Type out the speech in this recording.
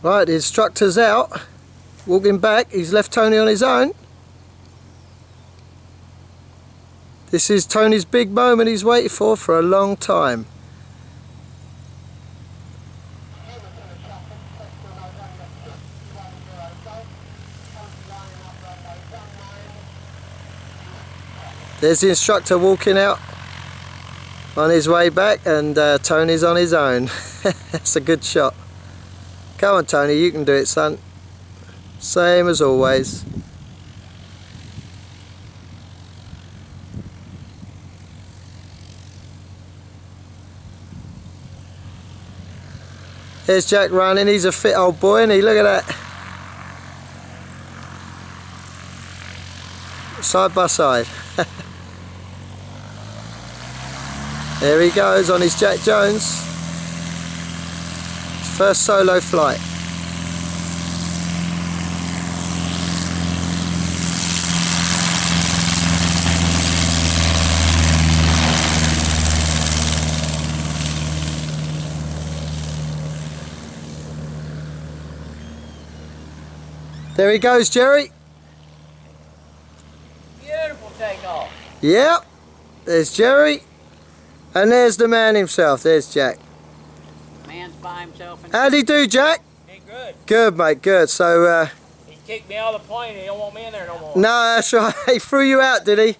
Right, the instructor's out, walking back. He's left Tony on his own. This is Tony's big moment he's waited for a long time. There's the instructor walking out on his way back, and Tony's on his own. That's a good shot. Come on Tony, you can do it, son. Same as always. There's Jack running. He's a fit old boy, isn't he? Look at that. Side by side. There he goes on his Jack Jones. His first solo flight. There he goes, Jerry. Beautiful takeoff. Yep. There's Jerry. And there's the man himself. There's Jack. Man's by himself. How'd he do, Jack? Did good. Good, mate, good. So, He kicked me out of the plane. He don't want me in there no more. no, that's right. He threw you out, did he?